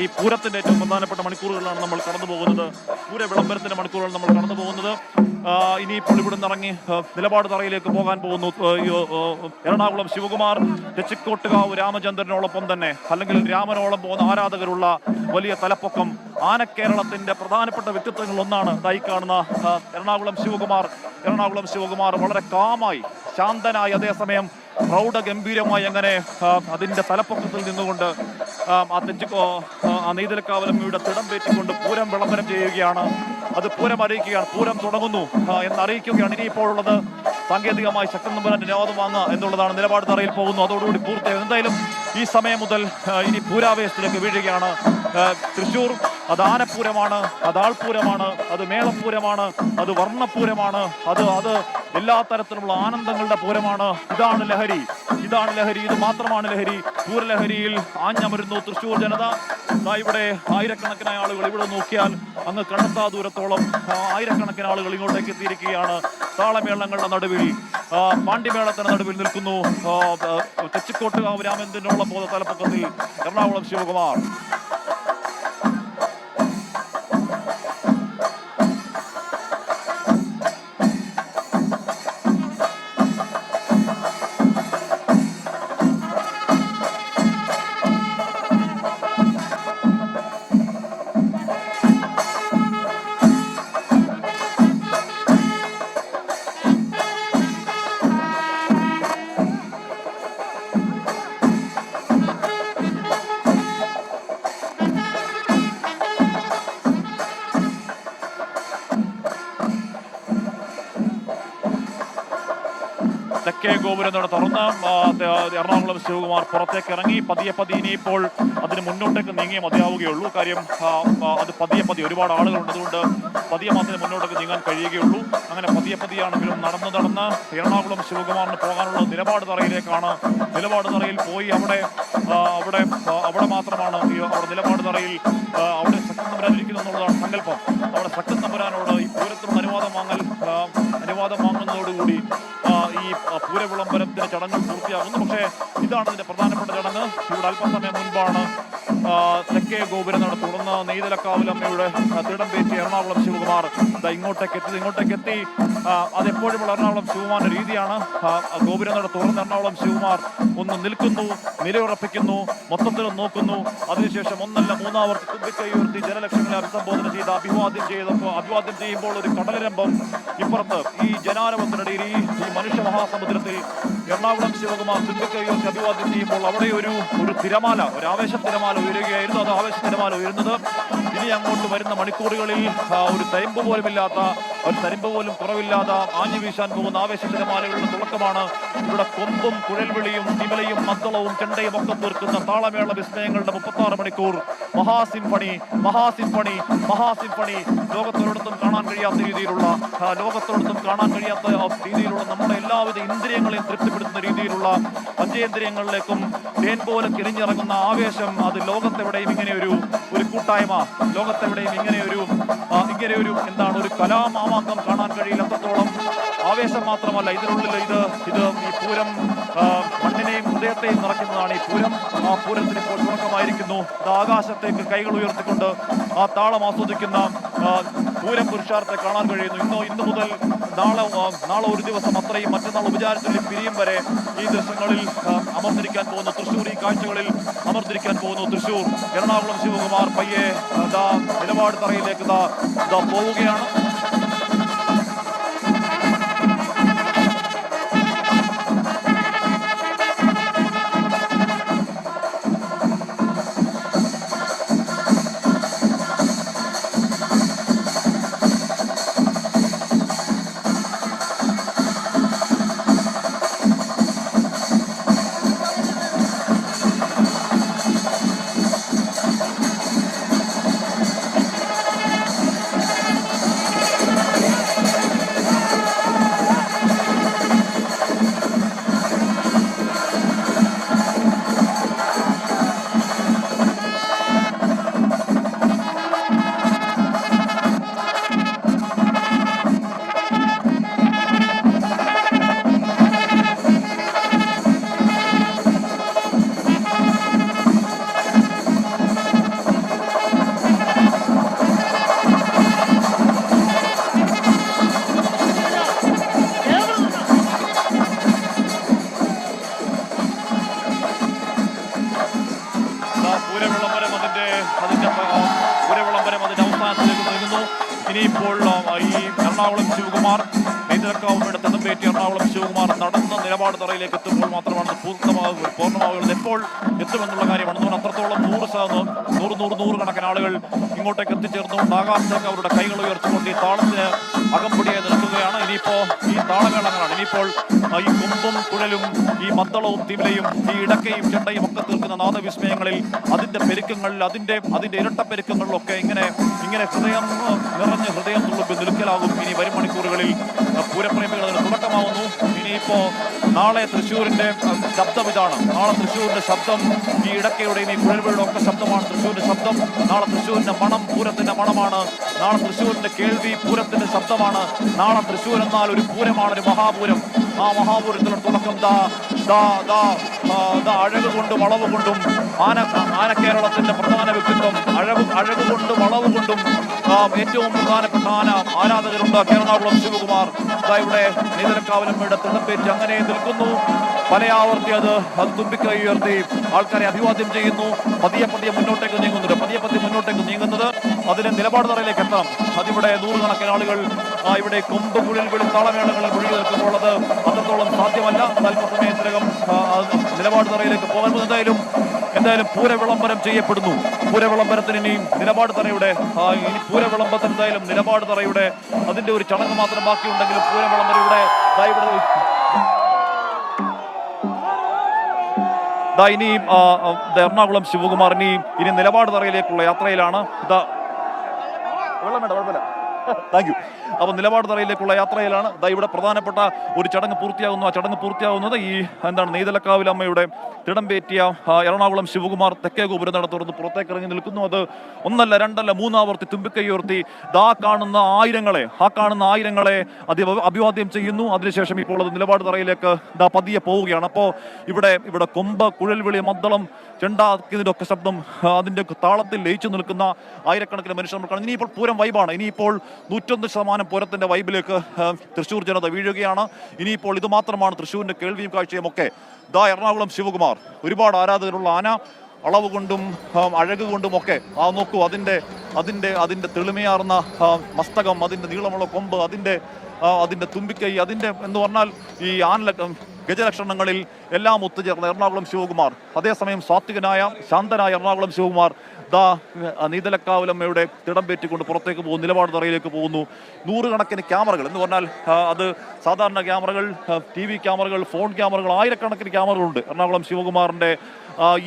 ഈ പൂരത്തിന്റെ ഏറ്റവും പ്രധാനപ്പെട്ട മണിക്കൂറുകളാണ് നമ്മൾ കടന്നു പോകുന്നത്. പൂര വിളംബരത്തിന്റെ മണിക്കൂറുകൾ നമ്മൾ കടന്നു പോകുന്നത്. ഇനിയിപ്പോൾ ഇവിടെ നിന്നിറങ്ങി നിലപാട് തറയിലേക്ക് പോകാൻ പോകുന്നു എറണാകുളം ശിവകുമാർ. തെച്ചിക്കോട്ടുകാവ് രാമചന്ദ്രനോടൊപ്പം തന്നെ, അല്ലെങ്കിൽ രാമനോളം പോകുന്ന ആരാധകരുള്ള വലിയ തലപ്പൊക്കം ആനക്കേരളത്തിന്റെ പ്രധാനപ്പെട്ട വ്യക്തിത്വങ്ങൾ ഒന്നാണ് ഈ കാണുന്ന എറണാകുളം ശിവകുമാർ. വളരെ കാമായി, ശാന്തനായി, അതേസമയം പ്രൗഢഗംഭീരമായി അങ്ങനെ അതിന്റെ തലപ്പൊക്കത്തിൽ നിന്നുകൊണ്ട് നെയ്തലക്കാവലമ്മയുടെ തിടം പേറ്റിക്കൊണ്ട് പൂരം വിളംബരം ചെയ്യുകയാണ്. അത് പൂരം അറിയിക്കുകയാണ്. പൂരം തുടങ്ങുന്നു എന്നറിയിക്കുകയാണ്. ഇനിയിപ്പോഴുള്ളത് സാങ്കേതികമായി ശക്തൻ തമ്പുരാന്റെ അനുവാദം വാങ്ങുക എന്നുള്ളതാണ്. നിലപാട് തറയിൽ പോകുന്നു. അതോടുകൂടി പൂർത്തിയായി. എന്തായാലും ഈ സമയം മുതൽ ഇനി പൂരാവേശത്തിലേക്ക് വീഴുകയാണ്. തൃശ്ശൂർ അത് ആനപ്പൂരമാണ്, അത് ആൾപൂരമാണ്, അത് മേളപ്പൂരമാണ്, അത് വർണ്ണപ്പൂരമാണ്, അത് എല്ലാ തരത്തിലുള്ള ആനന്ദങ്ങളുടെ പൂരമാണ്. ഇതാണ് ലഹരി. ഇത് മാത്രമാണ് ലഹരി. പൂരലഹരിയിൽ ആഞ്ഞമരുന്നു തൃശ്ശൂർ ജനത. ഇവിടെ ആയിരക്കണക്കിന് ആളുകൾ, ഇവിടെ നോക്കിയാൽ അങ്ങ് കണ്ടെത്താ ദൂരത്തോളം ആയിരക്കണക്കിന് ആളുകൾ ഇങ്ങോട്ടേക്ക് എത്തിയിരിക്കുകയാണ്. താളമേളങ്ങളുടെ നടുവിൽ, പാണ്ടിമേളത്തിന്റെ നടുവിൽ നിൽക്കുന്നു തെച്ചിക്കോട്ടുകാവ് രാമചന്ദ്രനോളം പോകുന്ന തലപ്പക്കത്തിൽ എറണാകുളം ശിവകുമാർ. തെക്കേ ഗോപുരം തുറന്ന് എറണാകുളം ശിവകുമാർ പുറത്തേക്ക് ഇറങ്ങി. പതിയെ ഇനിയിപ്പോൾ അതിന് മുന്നോട്ടേക്ക് നീങ്ങിയേ മതിയാവുകയുള്ളൂ. കാര്യം അത് പതിയെ ഒരുപാട് ആളുകളുണ്ട്. അതുകൊണ്ട് പതിയെ മാത്രമേ മുന്നോട്ടേക്ക് നീങ്ങാൻ കഴിയുകയുള്ളൂ. അങ്ങനെ പതിയെയാണെങ്കിലും നടന്ന് എറണാകുളം ശിവകുമാറിന് പോകാനുള്ള നിലപാട് തറയിലേക്കാണ്. നിലപാട് തറയിൽ പോയി അവിടെ മാത്രമാണ് അവിടെ നിലപാട് തറയിൽ അവിടെ ശക്തൻ തമ്പുരാൻ ഇരിക്കുന്നു എന്നുള്ളതാണ് സങ്കല്പം. അവിടെ ശക്തൻ തമ്പുരാനോട് ഈ പൂരത്തിനുള്ള അനുവാദം വാങ്ങുന്നതോടുകൂടി ഈ പൂര വിളംബരത്തിന്റെ ചടങ്ങ് പൂർത്തിയാകുന്നു. പക്ഷേ ഇതാണ് ഇതിന്റെ പ്രധാനപ്പെട്ട ചടങ്ങ്. ഇവിടെ അല്പസമയം മുൻപാണ് തെക്കേ ഗോപുരം തുറന്ന് നെയ്തലക്കാവലമ്മയുടെ തിടം പേറ്റി എറണാകുളം ശിവകുമാർ ഇങ്ങോട്ടേക്ക് എത്തി. അതെപ്പോഴുമുള്ള എറണാകുളം ശിവകുമാറിന്റെ രീതിയാണ്. ഗോപുരം തുറന്ന് എറണാകുളം ശിവകുമാർ ഒന്ന് നിൽക്കുന്നു, നിലയുറപ്പിക്കുന്നു, മൊത്തത്തിൽ നോക്കുന്നു. അതിനുശേഷം ഒന്നല്ല മൂന്നാവർക്ക് തുമ്പിക്കൈ ഉയർത്തി ജനലക്ഷങ്ങളെ അഭിസംബോധന ചെയ്ത് അഭിവാദ്യം ചെയ്യുമ്പോൾ ഒരു കടലരംഭം ഇപ്പുറത്ത് ഈ ജനാരവത്തിനിടയിൽ ഈ മനുഷ്യ മഹാസമുദ്രത്തിൽ എറണാകുളം ശിവകുമാർ തുമ്പിക്കൈ ഉയർത്തി അഭിവാദ്യം ചെയ്യുമ്പോൾ അവിടെ ഒരു തിരമാല, ഒരു ആവേശ തിരമാല ഉയരുകയായിരുന്നു. അത് ആവേശ തിരമാല ഉയരുന്നത് ഇനി അങ്ങോട്ട് വരുന്ന മണിക്കൂറുകളിൽ ഒരു തരിമ്പ് പോലും കുറവില്ലാതെ ആഞ്ഞു വീശാൻ പോകുന്ന ആവേശ തിരമാലകളുടെ തുടക്കമാണ്. ഇവിടെ കൊമ്പും കുഴൽവിളിയും തിമലയും മദ്ദളവും ചെണ്ടയും ഒക്കെ തീർക്കുന്ന താളമേള വിസ്മയങ്ങളുടെ 36 മണിക്കൂർ മഹാസിംഫണി ലോകത്തൊരിടത്തും കാണാൻ കഴിയാത്ത രീതിയിലുള്ള നമ്മുടെ എല്ലാവിധ ഇന്ദ്രിയങ്ങളെയും തൃപ്തിപ്പെടുത്തുന്ന രീതിയിലുള്ള പഞ്ചേന്ദ്രിയങ്ങളിലേക്കും തേൻ പോലെ കിരിഞ്ഞിറങ്ങുന്ന ആവേശം. അത് ലോകത്തെവിടെയും ഇങ്ങനെ ഒരു കൂട്ടായ്മ, ലോകത്തെവിടെയും ഇങ്ങനെ ഒരു ഒരു കലാമാമാങ്കം കാണാൻ കഴിയില്ല. അത്രത്തോളം ആവേശം മാത്രമല്ല ഇതിനുള്ളിൽ ഇത് ഈ പൂരം മണ്ണിനെയും ഹൃദയത്തെയും നിറയ്ക്കുന്നതാണ്. ഈ പൂരം പൂരത്തിന് ഇപ്പോൾ തുടക്കമായിരിക്കുന്നു. ആകാശത്തേക്ക് കൈകൾ ഉയർത്തിക്കൊണ്ട് ആ താളം ആസ്വദിക്കുന്ന പൂരം പുരുഷാർത്ഥത്തെ കാണാൻ കഴിയുന്നു. ഇന്ന് മുതൽ നാളെ ഒരു ദിവസം അത്രയും, മറ്റന്നാൾ ഉപചാരത്തിൽ പിരിയും വരെ ഈ ദൃശ്യങ്ങളിൽ അമർന്നിരിക്കാൻ പോകുന്നു തൃശ്ശൂർ. ഈ കാഴ്ചകളിൽ അമർന്നിരിക്കാൻ പോകുന്നു തൃശ്ശൂർ. എറണാകുളം ശിവകുമാർ പയ്യെ നിലപാട് തറയിലേക്ക് പോവുകയാണ്. അതിന്റെ ഒരു വിളംബരം അതിന്റെ അവസാനത്തിലേക്ക് നീങ്ങുന്നു. ഇനിയിപ്പോൾ ഈ എറണാകുളം ശിവകുമാർ നെയ്തലക്കാവുമ്മയുടെ തെന്നമ്പേറ്റി എറണാകുളം ശിവകുമാർ നടന്ന നിലപാട് തറയിലേക്ക് എത്തുമ്പോൾ മാത്രമാണ് പൂർണ്ണമാവുന്നത്. എപ്പോൾ എത്തുമെന്നുള്ള കാര്യമാണ്. അത്രത്തോളം 100 കണക്കിന് ആളുകൾ ഇങ്ങോട്ടേക്ക് എത്തിച്ചേർന്നുകൊണ്ട് ആകാശത്തേക്ക് അവരുടെ കൈകൾ ഉയർത്തുകൊണ്ട് ഈ താളത്തിന് അകമ്പടിയായി നിൽക്കുകയാണ്. ഇനിയിപ്പോ ഈ താളമേളങ്ങളാണ്. ഇനിയിപ്പോൾ ഈ കൊമ്പും കുഴലും ഈ മദ്ദളവും തിമിലയും ഈ ഇടക്കയും ചെണ്ടയും ഒക്കെ തീർക്കുന്ന നാദവിസ്മയങ്ങളിൽ അതിന്റെ പെരുക്കങ്ങളിൽ അതിന്റെ ഇരട്ടപ്പെരുക്കങ്ങളിലൊക്കെ ഇങ്ങനെ ഹൃദയം നിറഞ്ഞ് ഹൃദയം തുള്ളുമ്പോൾ നിൽക്കലാകും ഇനി വരും മണിക്കൂറുകളിൽ. പൂരപ്രേമികൾ അതിന് തുടക്കമാവുന്നു. ഇനിയിപ്പോ നാളെ തൃശ്ശൂരിന്റെ ശബ്ദം ഇതാണ്. നാളെ തൃശ്ശൂരിന്റെ ശബ്ദം ഈ ഇടക്കയുടെയും ഈ കുഴൽവയുടെ ഒക്കെ ശബ്ദമാണ് തൃശ്ശൂരിന്റെ ശബ്ദം. നാളെ തൃശ്ശൂരിന്റെ മണം പൂരത്തിന്റെ മണമാണ്. നാളെ തൃശ്ശൂരിന്റെ കേൾവി പൂരത്തിന്റെ ശബ്ദമാണ്. നാളെ തൃശ്ശൂർ എന്നാൽ ഒരു പൂരമാണ്, ഒരു മഹാപൂരം. ആ മഹാപൂരത്തിലുള്ള തുടക്കം അഴക് കൊണ്ടും അളവ് കൊണ്ടും ആന കേരളത്തിന്റെ പ്രധാന വ്യക്തിത്വം അഴക് കൊണ്ടും അളവ് കൊണ്ടും ഏറ്റവും പ്രധാനപ്പെട്ട ആരാധകരുണ്ട് എറണാകുളം ശിവകുമാർ. ഇവിടെ നെയ്തലക്കാവിലമ്മയുടെ തിടമ്പേറ്റ് അങ്ങനെ നിൽക്കുന്നു. പലയാവർത്തി അത് തുമ്പിക്കൈ ഉയർത്തി ആൾക്കാരെ അഭിവാദ്യം ചെയ്യുന്നു. പതിയെ മുന്നോട്ടേക്ക് നീങ്ങുന്നത് അതിന് നിലപാട് തറയിലേക്ക് എത്താം. അതിവിടെ 100 കണക്കിന് ആളുകൾ ഇവിടെ കൊമ്പ് കുഴൽ വിളി താളമേളകളിൽ മുഴുകി നിൽക്കുമ്പോൾ അത് അത്രത്തോളം സാധ്യമല്ല. അല്പസമയത്തിനകം നിലപാട് തറയിലേക്ക് പോകാൻ എന്തായാലും പൂരവിളംബരം ചെയ്യപ്പെടുന്നു. പൂരവിളംബരത്തിന് ഇനിയും നിലപാട് തറയുടെ പൂരവിളംബരത്തിന് എന്തായാലും നിലപാട് തറയുടെ അതിന്റെ ഒരു ചടങ്ങ് മാത്രം ബാക്കിയുണ്ടെങ്കിലും പൂരവിളംബരം ഇവിടെ ഇനി എറണാകുളം ശിവകുമാർ ഇനി നിലപാട് തറയിലേക്കുള്ള യാത്രയിലാണ്. Thank you. അപ്പോൾ നിലപാട് തറയിലേക്കുള്ള യാത്രയിലാണ്. ഇവിടെ പ്രധാനപ്പെട്ട ഒരു ചടങ്ങ് പൂർത്തിയാകുന്നു. ആ ചടങ്ങ് പൂർത്തിയാകുന്നത് ഈ നെയ്തലക്കാവിലമ്മയുടെ തിടമ്പേറ്റിയ എറണാകുളം ശിവകുമാർ തെക്കേ ഗോപുരം തുറന്ന് പുറത്തേക്ക് ഇറങ്ങി നിൽക്കുന്നു. അത് 1 2 3 ആവർത്തി തുമ്പിക്കൈ ഉയർത്തി കാണുന്ന ആയിരങ്ങളെ അഭിവാദ്യം ചെയ്യുന്നു. അതിനുശേഷം ഇപ്പോൾ അത് നിലപാട് തറയിലേക്ക് പതിയെ പോവുകയാണ്. അപ്പോൾ ഇവിടെ കൊമ്പ് കുഴൽവിളി മദ്ദളം ചെണ്ട ഇതിൻ്റെ ശബ്ദം അതിൻ്റെ താളത്തിൽ ലയിച്ചു നിൽക്കുന്ന ആയിരക്കണക്കിന് മനുഷ്യർ നമ്മൾ കാണുന്നു. ഇനിയിപ്പോൾ പൂരം വൈബാണ്. ഇനിയിപ്പോൾ 101% പൂരത്തിൻ്റെ വൈബിലേക്ക് തൃശ്ശൂർ ജനത വീഴുകയാണ്. ഇനിയിപ്പോൾ ഇത് മാത്രമാണ് തൃശ്ശൂരിൻ്റെ കേൾവിയും കാഴ്ചയും ഒക്കെ. എറണാകുളം ശിവകുമാർ ഒരുപാട് ആരാധകരുള്ള ആന അളവ് കൊണ്ടും അഴക് കൊണ്ടും ഒക്കെ നോക്കൂ. അതിൻ്റെ തെളിമയാർന്ന മസ്തകം, അതിൻ്റെ നീളമുള്ള കൊമ്പ്, അതിൻ്റെ തുമ്പിക്കൈ, എന്ന് പറഞ്ഞാൽ ഈ ഗജലക്ഷണങ്ങളിൽ എല്ലാം ഒത്തുചേർന്ന എറണാകുളം ശിവകുമാർ. അതേസമയം സാത്വികനായ ശാന്തനായ എറണാകുളം ശിവകുമാർ നെയ്തലക്കാവിലമ്മയുടെ തിടമ്പേറ്റിക്കൊണ്ട് പുറത്തേക്ക് പോകുന്നു, നിലപാട് തറയിലേക്ക് പോകുന്നു. 100 കണക്കിന് ക്യാമറകൾ എന്ന് പറഞ്ഞാൽ അത് സാധാരണ ക്യാമറകൾ, TV ക്യാമറകൾ, ഫോൺ ക്യാമറകൾ, ആയിരക്കണക്കിന് ക്യാമറകളുണ്ട്. എറണാകുളം ശിവകുമാറിൻ്റെ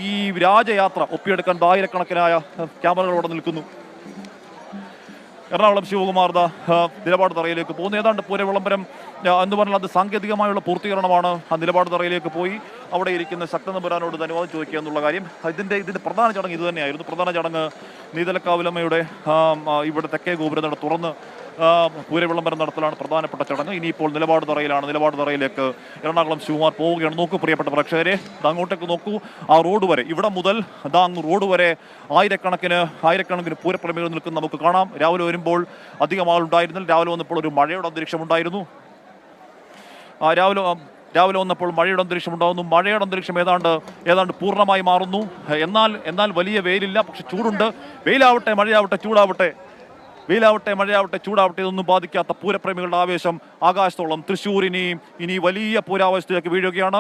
ഈ രാജയാത്ര ഒപ്പിയെടുക്കാൻ ആയിരക്കണക്കിനായ ക്യാമറകൾ അവിടെ നിൽക്കുന്നു. എറണാകുളം ശിവകുമാർ നിലപാട് തറയിലേക്ക് പോകുന്നു. ഏതാണ്ട് പൂരവിളംബരം എന്ന് പറഞ്ഞാൽ അത് സാങ്കേതികമായുള്ള പൂർത്തീകരണമാണ്. ആ നിലപാട് തറയിലേക്ക് പോയി അവിടെ ഇരിക്കുന്ന ശക്തനമ്പുരാനോട് അനുവാദം ചോദിക്കുക എന്നുള്ള കാര്യം. ഇതിൻ്റെ പ്രധാന ചടങ്ങ് ഇത് തന്നെയായിരുന്നു. പ്രധാന ചടങ്ങ് നെയ്തലക്കാവിലമ്മയുടെ ഇവിടെ തെക്കേ ഗോപുരം തുറന്ന് പൂരവിളംബരം നടത്തലാണ് പ്രധാനപ്പെട്ട ചടങ്ങ്. ഇനിയിപ്പോൾ നിലപാട് തറയിലാണ്. നിലപാട് തറയിലേക്ക് എറണാകുളം ശിവകുമാർ പോവുകയാണ്. നോക്കൂ പ്രിയപ്പെട്ട പ്രേക്ഷകരെ, അങ്ങോട്ടേക്ക് നോക്കൂ. ആ റോഡ് വരെ, ഇവിടെ മുതൽ അങ്ങ് റോഡ് വരെ ആയിരക്കണക്കിന് പൂരപ്രേമികൾ നിൽക്കുന്ന നമുക്ക് കാണാം. രാവിലെ വരുമ്പോൾ അധികം ആളുണ്ടായിരുന്നില്ല. രാവിലെ വന്നപ്പോൾ ഒരു മഴയുടെ അന്തരീക്ഷം ഉണ്ടായിരുന്നു. രാവിലെ വന്നപ്പോൾ മഴയുടെ അന്തരീക്ഷം ഉണ്ടാകുന്നു. മഴയുടെ അന്തരീക്ഷം ഏതാണ്ട് പൂർണ്ണമായി മാറുന്നു. എന്നാൽ വലിയ വെയിലില്ല, പക്ഷെ ചൂടുണ്ട്. വെയിലാവട്ടെ മഴയാവട്ടെ ചൂടാവട്ടെ, മഴയാവട്ടെ ചൂടാവട്ടെ, ഇതൊന്നും ബാധിക്കാത്ത പൂരപ്രേമികളുടെ ആവേശം ആകാശത്തോളം. തൃശ്ശൂർ ഇനി വലിയ പൂരാവേശത്തിലേക്ക് വീഴുകയാണ്.